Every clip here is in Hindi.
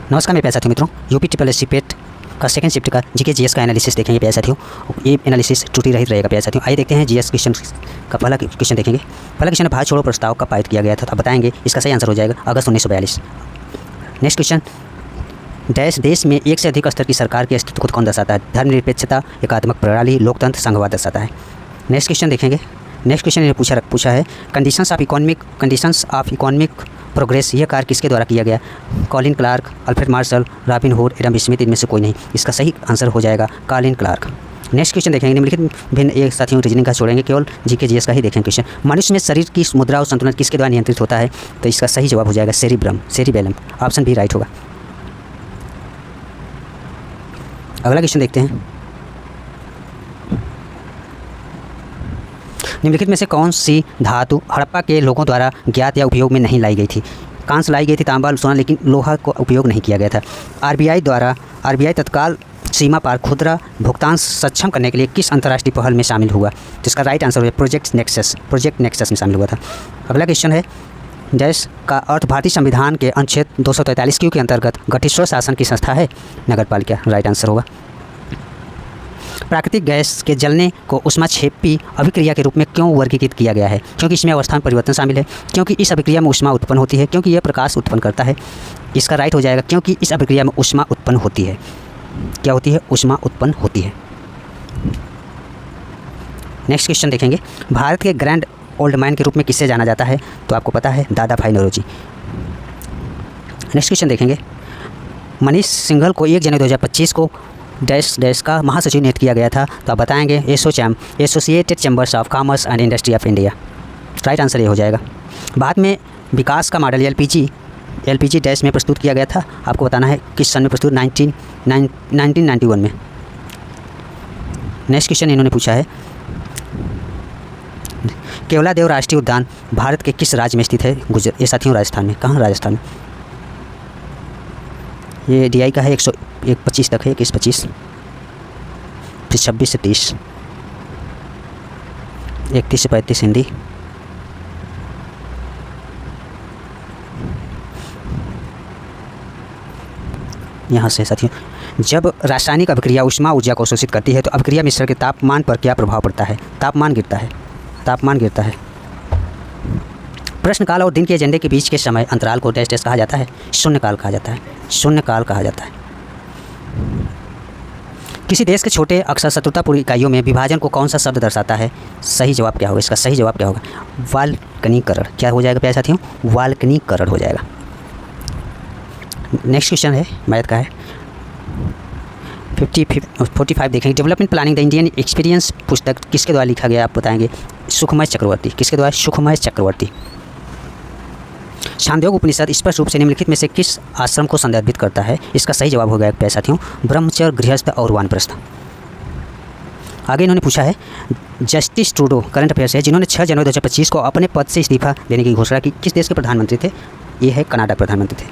नमस्कार मेरे प्यारे साथियों मित्रों, यूपी ट्रिपल एस सी पेट का सेकंड शिफ्ट का जीके जीएस का एनालिसिस देखेंगे प्यारे साथियों। ये एनालिसिस त्रुटि रहित रहेगा प्यारे साथियों। आइए देखते हैं जीएस क्वेश्चन का पहला क्वेश्चन देखेंगे। पहला क्वेश्चन है भारत छोड़ो प्रस्ताव कब पारित किया गया था, तो आप बताएंगे इसका सही आंसर हो जाएगा अगस्त 1942। नेक्स्ट क्वेश्चन, देश में एक से अधिक स्तर की सरकार के अस्तित्व को कौन दर्शाता है? धर्मनिरपेक्षता, एकात्मक प्रणाली, लोकतंत्र, संघवाद दर्शाता है। नेक्स्ट क्वेश्चन देखेंगे। नेक्स्ट क्वेश्चन ने पूछा है कंडीशंस ऑफ इकोनॉमिक प्रोग्रेस यह कार्य किसके द्वारा किया गया? Colin Clark, Alfred Marshall, Robin Hood, Adam Smith, इनमें से कोई नहीं। इसका सही आंसर हो जाएगा कॉलिन क्लार्क। नेक्स्ट क्वेश्चन देखेंगे। निम्नलिखित भिन्न एक साथियों रीजनिंग का छोड़ेंगे, केवल जीके जीएस का ही देखेंगे क्वेश्चन। मनुष्य में शरीर की मुद्रा और संतुलन किसके द्वारा नियंत्रित होता है? तो इसका सही जवाब हो जाएगा सेरिबेलम। ऑप्शन बी राइट होगा। अगला क्वेश्चन देखते हैं। निम्नलिखित में से कौन सी धातु हड़प्पा के लोगों द्वारा ज्ञात या उपयोग में नहीं लाई गई थी? कांस्य लाई गई थी, तांबा, सोना, लेकिन लोहा को उपयोग नहीं किया गया था। आरबीआई तत्काल सीमा पार खुदरा भुगतान सक्षम करने के लिए किस अंतर्राष्ट्रीय पहल में शामिल हुआ? जिसका राइट आंसर है प्रोजेक्ट नेक्सस में शामिल हुआ था। अगला क्वेश्चन है देश का अर्थ भारतीय संविधान के अनुच्छेद 243 क्यू के अंतर्गत गठित स्व शासन की संस्था है? नगर पालिका राइट आंसर होगा। प्राकृतिक गैस के जलने को ऊष्माक्षेपी अभिक्रिया के रूप में क्यों वर्गीकृत किया गया है? क्योंकि इसमें अवस्था में परिवर्तन शामिल है, क्योंकि इस अभिक्रिया में ऊष्मा उत्पन्न होती है, क्योंकि यह प्रकाश उत्पन्न करता है। इसका राइट हो जाएगा क्योंकि इस अभिक्रिया में ऊष्मा उत्पन्न होती है। क्या होती है? ऊष्मा उत्पन्न होती है। नेक्स्ट क्वेश्चन देखेंगे। भारत के ग्रैंड ओल्ड मैन के रूप में किससे जाना जाता है? तो आपको पता है दादा भाई नौरोजी। नेक्स्ट क्वेश्चन देखेंगे। मनीष सिंघल को 1 जनवरी 2025 को डैश का महासचिव नियुक्त किया गया था, तो आप बताएंगे associated chambers of commerce and industry of India. Right answer ये हो जाएगा। भारत में विकास का मॉडल एलपीजी डैश में प्रस्तुत किया गया था। आपको बताना है किस सन में प्रस्तुत? 1991 में। नेक्स्ट क्वेश्चन इन्होंने पूछा है केवलादेव राष्ट्रीय उद्यान भारत के किस राज्य में स्थित है? ये साथियों राजस्थान में। कहाँ? राजस्थान में। ये डीआई का है 125 तक है, 21-25, फिर 26 से 30, 31 से 35 हिंदी, यहाँ से साथियों जब रासायनिक अभिक्रिया ऊष्मा ऊर्जा को शोषित करती है तो अभिक्रिया मिश्रण के तापमान पर क्या प्रभाव पड़ता है? तापमान गिरता है। प्रश्नकाल और दिन के एजेंडे के बीच के समय अंतराल को डैश कहा जाता है? शून्यकाल कहा जाता है। किसी देश के छोटे अक्सर शत्रुतापूर्ण इकाइयों में विभाजन को कौन सा शब्द दर्शाता है? सही जवाब क्या होगा? इसका सही जवाब क्या होगा? वाल्कनीकरण। क्या हो जाएगा प्यारे साथियों? वाल्कनीकरण हो जाएगा। नेक्स्ट क्वेश्चन है मैथ का है 45 देखेंगे। Development planning the Indian experience पुस्तक किसके द्वारा लिखा गया? आप बताएंगे सुखमय चक्रवर्ती। किसके द्वारा? सुखमय चक्रवर्ती। छांदोग्य उपनिषद स्पष्ट रूप से निम्नलिखित में से किस आश्रम को संदर्भित करता है? इसका सही जवाब होगा प्यारे साथियों ब्रह्मचर्य, गृहस्थ और वानप्रस्थ। आगे इन्होंने पूछा है जस्टिस ट्रूडो करंट अफेयर्स है जिन्होंने 6 जनवरी 2025 को अपने पद से इस्तीफा देने की घोषणा की, किस देश के प्रधानमंत्री थे? ये है कनाडा प्रधानमंत्री थे।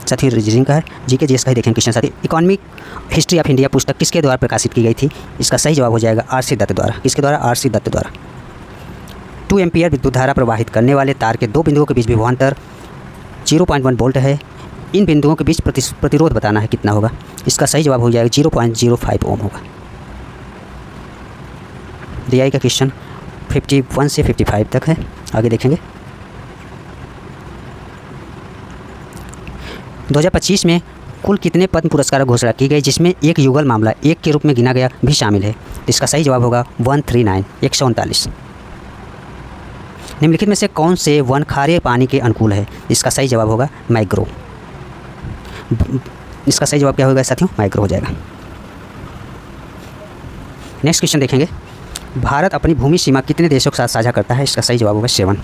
साथियों रीजनिंग का है, जीके जीएस का ही देखेंगे क्वेश्चन साथी। इकोनॉमिक हिस्ट्री ऑफ इंडिया पुस्तक किसके द्वारा प्रकाशित की गई थी? इसका सही जवाब हो जाएगा आर.सी. दत्त द्वारा। किसके द्वारा? आर.सी. दत्त द्वारा। 2 एम्पियर विद्युत धारा प्रवाहित करने वाले तार के 2 बिंदुओं के बीच विभवांतर 0.1 वोल्ट है। इन बिंदुओं के बीच प्रतिरोध बताना है कितना होगा? इसका सही जवाब हो जाएगा 0.05 ओम होगा। डीआई का क्वेश्चन 51 से 55 तक है। आगे देखेंगे। 2025 में कुल कितने पद्म पुरस्कार घोषणा की गई जिसमें एक युगल मामला 1 के रूप में गिना गया भी शामिल है? इसका सही जवाब होगा 139। निम्नलिखित में से कौन से वन खारे पानी के अनुकूल है? इसका सही जवाब होगा मैंग्रोव। इसका सही जवाब क्या होगा साथियों? मैंग्रोव हो जाएगा। नेक्स्ट क्वेश्चन देखेंगे। भारत अपनी भूमि सीमा कितने देशों के साथ साझा करता है? इसका सही जवाब होगा 7।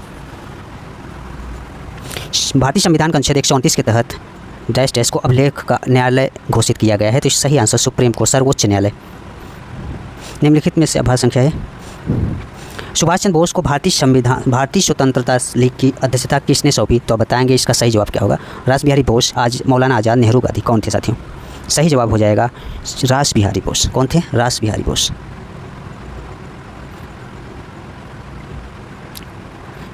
भारतीय संविधान का अनुच्छेद 129 के तहत डैश को अभिलेख का न्यायालय घोषित किया गया है, तो सही आंसर सुप्रीम कोर्ट, सर्वोच्च न्यायालय। निम्नलिखित में से आभार संख्या है सुभाष चंद्र बोस को भारतीय स्वतंत्रता लीग की अध्यक्षता किसने सौंपी? तो बताएंगे इसका सही जवाब क्या होगा? रास बिहारी बोस, मौलाना आज़ाद, नेहरू, गांधी। कौन थे साथियों? सही जवाब हो जाएगा रास बिहारी बोस। कौन थे? रास बिहारी बोस।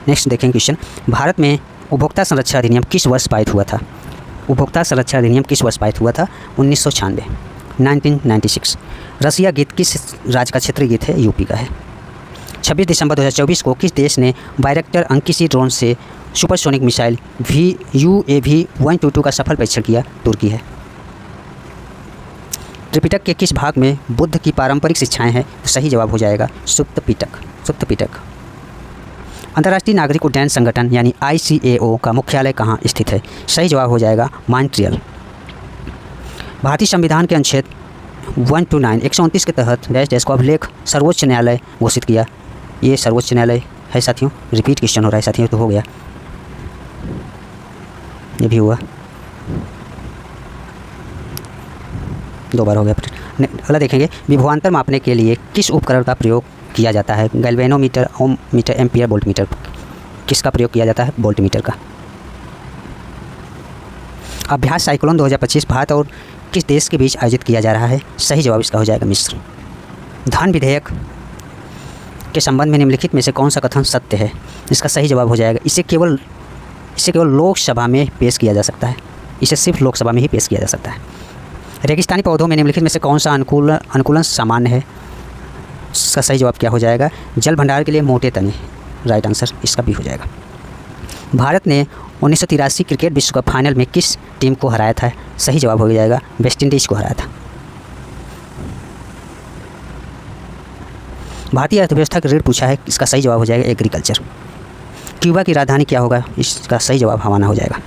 नेक्स्ट देखेंगे क्वेश्चन। भारत में उपभोक्ता संरक्षण अधिनियम किस वर्ष पारित हुआ था? उपभोक्ता संरक्षण अधिनियम किस वर्ष पारित हुआ था? 1996, 1996। रसिया गीत किस राज्य का क्षेत्रीय गीत है? यूपी का है। 26 दिसंबर 2024 को किस देश ने बायरेक्टर अंकिसी ड्रोन से सुपरसोनिक मिसाइल UAV 122 का सफल परीक्षण किया? तुर्की है। त्रिपिटक के किस भाग में बुद्ध की पारंपरिक शिक्षाएं हैं? तो सही जवाब हो जाएगा सुप्त पिटक, सुप्त पिटक। अंतर्राष्ट्रीय नागरिक उड्डयन संगठन यानी ICAO का मुख्यालय कहाँ स्थित है? सही जवाब हो जाएगा मॉन्ट्रियल। भारतीय संविधान के अनुच्छेद 129 के तहत डैश को अभिलेख सर्वोच्च न्यायालय घोषित किया। ये सर्वोच्च न्यायालय है साथियों। रिपीट क्वेश्चन हो रहा है साथियों, तो हो गया, ये भी हुआ, 2 बार हो गया। अगला देखेंगे, विभवांतर मापने के लिए किस उपकरण का प्रयोग किया जाता है? गैल्वेनोमीटर, ओम मीटर, एम्पियर, वोल्ट मीटर। किसका प्रयोग किया जाता है? वोल्ट मीटर का। अभ्यास साइक्लोन 2025 भारत और किस देश के बीच आयोजित किया जा रहा है? सही जवाब इसका हो जाएगा मिस्र। धन विधेयक के संबंध में निम्नलिखित में से कौन सा कथन सत्य है? इसका सही जवाब हो जाएगा इसे केवल लोकसभा में पेश किया जा सकता है। इसे सिर्फ लोकसभा में ही पेश किया जा सकता है। रेगिस्तानी पौधों में निम्नलिखित में से कौन सा अनुकूलन सामान्य है? इसका सही जवाब क्या हो जाएगा? जल भंडार के लिए मोटे तने, राइट आंसर इसका भी हो जाएगा। भारत ने 1983 क्रिकेट विश्व कप फाइनल में किस टीम को हराया था? सही जवाब हो जाएगा वेस्ट इंडीज़ को हराया था। भारतीय अर्थव्यवस्था का ऋण पूछा है, इसका सही जवाब हो जाएगा एग्रीकल्चर। क्यूबा की राजधानी क्या होगा? इसका सही जवाब हवाना हो जाएगा।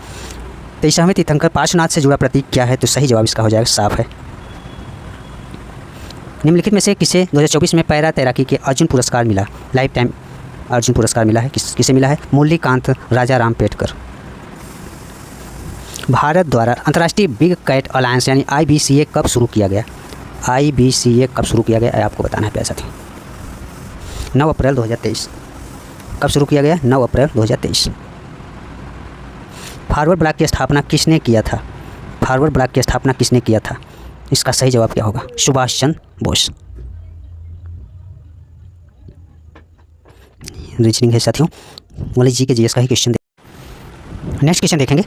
23वें तीर्थंकर पार्श्वनाथ से जुड़ा प्रतीक क्या है? तो सही जवाब इसका हो जाएगा सांप है। निम्नलिखित में से किसे 2024 में पैरा तैराकी के अर्जुन पुरस्कार मिला? लाइफ टाइम अर्जुन पुरस्कार मिला है। किसे मिला है? मुरलीकांत राजाराम पेटकर। भारत द्वारा अंतर्राष्ट्रीय बिग कैट अलायंस यानी IBCA कब शुरू किया गया? IBCA कब शुरू किया गया आपको बताना है प्यारे साथियों। 9 अप्रैल 2023। कब शुरू किया गया? 9 अप्रैल 2023। फॉरवर्ड ब्लॉक की स्थापना किसने किया था? फॉरवर्ड ब्लॉक की स्थापना किसने किया था? इसका सही जवाब क्या होगा? सुभाष चंद्र बोस। रीजनिंग है साथियों, बोले जी के GS का ही क्वेश्चन। नेक्स्ट क्वेश्चन देखेंगे,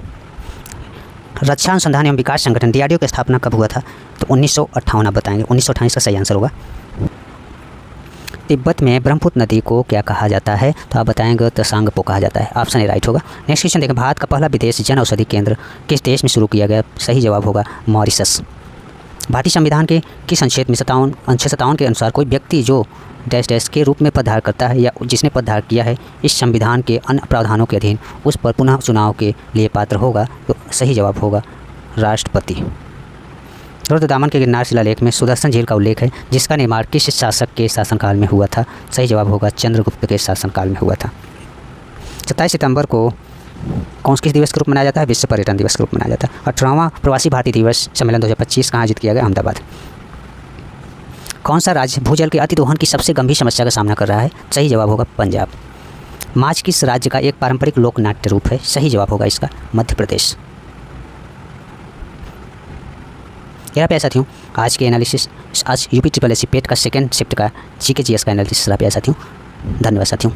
रक्षा अनुसंधान एवं विकास संगठन DRDO की स्थापना कब हुआ था? तो 1958 आप बताएंगे। 1958 इसका सही आंसर होगा। तिब्बत में ब्रह्मपुत्र नदी को क्या कहा जाता है? तो आप बताएंगे तसांगपो कहा जाता है। ऑप्शन ए राइट होगा। नेक्स्ट क्वेश्चन देखें, भारत का पहला विदेश जन औषधि केंद्र किस देश में शुरू किया गया? सही जवाब होगा मॉरिशस। भारतीय संविधान के किस अनुच्छेद में अनुच्छेद 57 के अनुसार कोई व्यक्ति जो डैश के रूप में पदधार करता है या जिसने पदधार किया है इस संविधान के अन्य प्रावधानों के अधीन उस पर पुनः चुनाव के लिए पात्र होगा? तो सही जवाब होगा राष्ट्रपति। रुद्रदामन के गिरनार शिलालेख में सुदर्शन झील का उल्लेख है, जिसका निर्माण किस शासक के शासनकाल में हुआ था? सही जवाब होगा चंद्रगुप्त के शासनकाल में हुआ था। 27 सितंबर को कौन किस दिवस के रूप में मनाया जाता है? विश्व पर्यटन दिवस के रूप में मनाया जाता है। 18वां प्रवासी भारतीय दिवस सम्मेलन 2025 कहाँ आयोजित किया गया? अहमदाबाद। कौन सा राज्य भूजल के अतिदोहन की सबसे गंभीर समस्या का सामना कर रहा है? सही जवाब होगा पंजाब। माछ किस राज्य का एक पारंपरिक लोक नाट्य रूप है? सही जवाब होगा इसका मध्य प्रदेश। प्यारे साथियों, आज के एनालिसिस, आज UPSSC पेट का सेकंड शिफ्ट का GK GS का एनालिसिस रहा प्यारे साथियों। धन्यवाद साथियों।